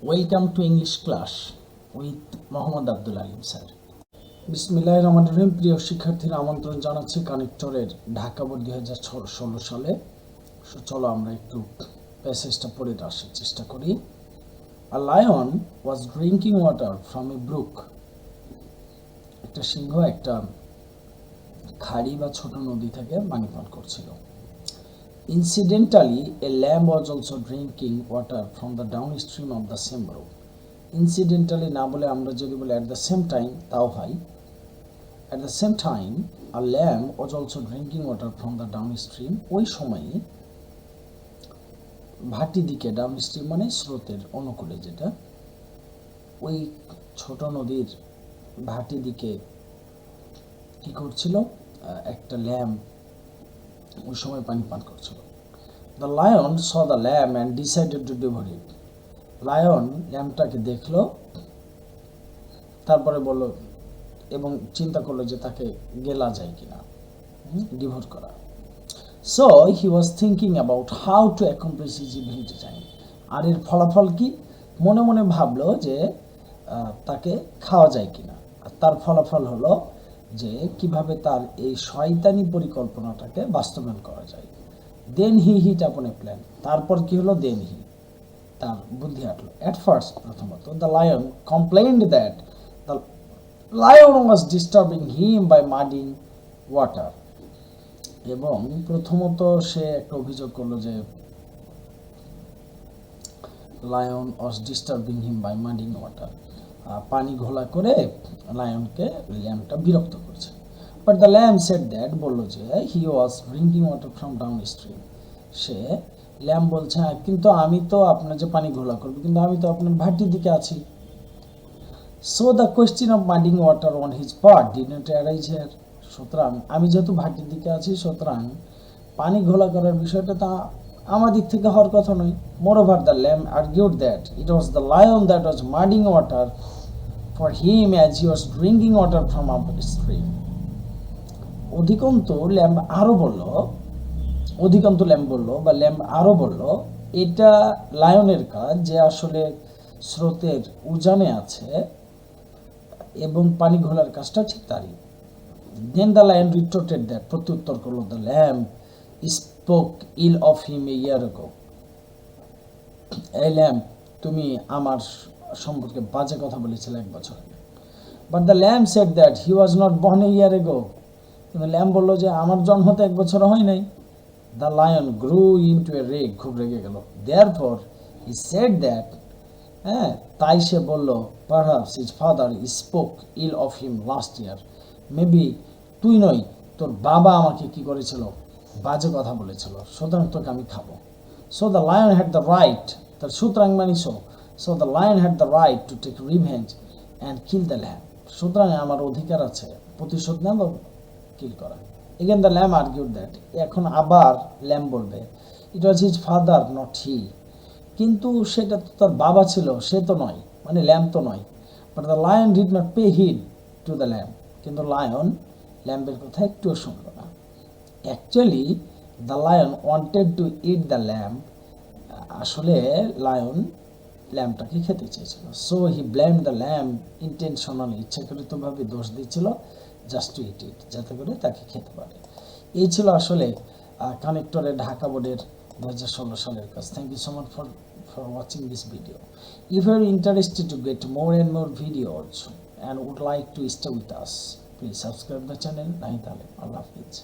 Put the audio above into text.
Welcome to English class with Mohammad Abdul Alim sir. বিসমিল্লাহির রহমানির রহিম। প্রিয় শিক্ষার্থীরা, আমন্ত্রণ জানাচ্ছি কানেক্টরের ঢাকা বোর্ড 2016 সালে। চলো আমরা একটু প্যাসেজটা পড়ে আসার চেষ্টা করি। A lion was drinking water from a brook. একটা সিংহ একটা খাড়ি বা ছোট নদী থেকে পানি পান করছিল। Incidentally, a lamb was also drinking water from the downstream of the same brook. Incidentally না বলে আমরা যদি বলি at the same time তাও হয়। At the same time, a lamb was also drinking water from the downstream. ওই সময়ে ভাটি দিকে, ডাউনস্ট্রিম মানে স্রোতের অনুকূলে, যেটা ওই ছোট নদীর ভাটি দিকে কি করছিল, একটা ল্যাম্ব ওই সময় পানি পান করছিল। The lion saw the lamb and decided to devour it. Lion ল্যাম্বটাকে দেখলো, তারপরে বলল এবং চিন্তা করলো যে তাকে গেলা যায় কিনা, ডিভোর করা। So he was thinking about how to accomplish his evil design. আর এর ফলাফল কি? মনে মনে ভাবলো যে তাকে খাওয়া যায় কিনা। আর তার ফলাফল হলো যে কিভাবে তার এই শয়তানি পরিকল্পনাটাকে বাস্তবায়ন করা যায়। দেন হি হিট আপন এ প্ল্যান। তারপর কি হলো? দেন হি, তার বুদ্ধি আটলো। অ্যাট ফার্স্ট, প্রথমত, the lion complained that the lion was disturbing him by mudding water. এবং প্রথমত সে একটা অভিযোগ করলো যে lion was disturbing him by mudding water, পানি ঘোলা করে লায়নকে ল্যাম্বটা বিরক্ত করছে। But the lamb said that, বললো যে he was drinking water from downstream. সে ল্যাম্ব বলছে, হ্যাঁ কিন্তু আমি তো আপনার যে পানি ঘোলা করবো, কিন্তু আমি তো আপনার ভাটির দিকে আছি। So the question of mudding water on his part did not arise here. সুতরাং আমি যেহেতু ভাটির দিকে আছি, সুতরাং পানি ঘোলা করার বিষয়টা তা আমার দিক থেকে হওয়ার কথা নয়। Moreover the lamb argued that it was the lion that was mudding water for him as he was drinking water from upstream. অধিকন্তু ল্যাম্ব আরও বলল এটা লায়নের কাজ, যে আসলে স্রোতের উজানে আছে এবং পানি ঘোলার কাজটা ঠিক তারই। Then the lion retorted that, প্রত্যুত্তর করলো, the lamb spoke ill of him a year ago. এই ল্যাম্ব, তুমি আমার সম্পর্কে বাজে কথা বলেছিলে 1 বছর আগে। But the lamb said that he was not born a year ago. কিন্তু ল্যাম্ব বললো যে আমার জন্ম তো 1 বছর হয় নাই। The lion grew into a rage, খুব রেগে গেল। দেয়ারফর হি সেড দ্যাট, তাই সে বলল, perhaps his father spoke ill of him last year. Maybe তুই নয়, তোর বাবা আমাকে কি করেছিল, বাজে কথা বলেছিল, সুতরাং তোকে আমি খাবো। So the lion had the right, তার সুতরাং মানি so the lion had the right to take revenge and kill the lamb. সুতরাং আমার অধিকার আছে প্রতিশোধ নেব, কিল করা। Again the lamb argued that, এখন আবার ল্যাম্ব বলবে, it was his father not he. কিন্তু সেটা তো তার বাবা ছিল, সে তো নয়, মানে ল্যাম্ব তো নয়। But the lion did not pay heed to the lamb. কিন্তু লায়ন ল্যাম্বের কথা একটুও শুনল না। Actually the lion wanted to eat the lamb. আসলে লায়ন ল্যাম্বটাকে খেতে চেয়েছিল। So he blame the lamb intentionally, ইচ্ছাকৃতভাবে দোষ দিচ্ছিল, জাস্ট টু ইট ইট, যাতে করে তাকে খেতে পারে। এই ছিল আসলে কানেক্টরের ঢাকা বোর্ডের 2016 সালের কাজ। Thank you so much for watching this video. If you are interested to get more and more videos and would like to stay with us, please subscribe the channel. nahida. Allah Hafiz.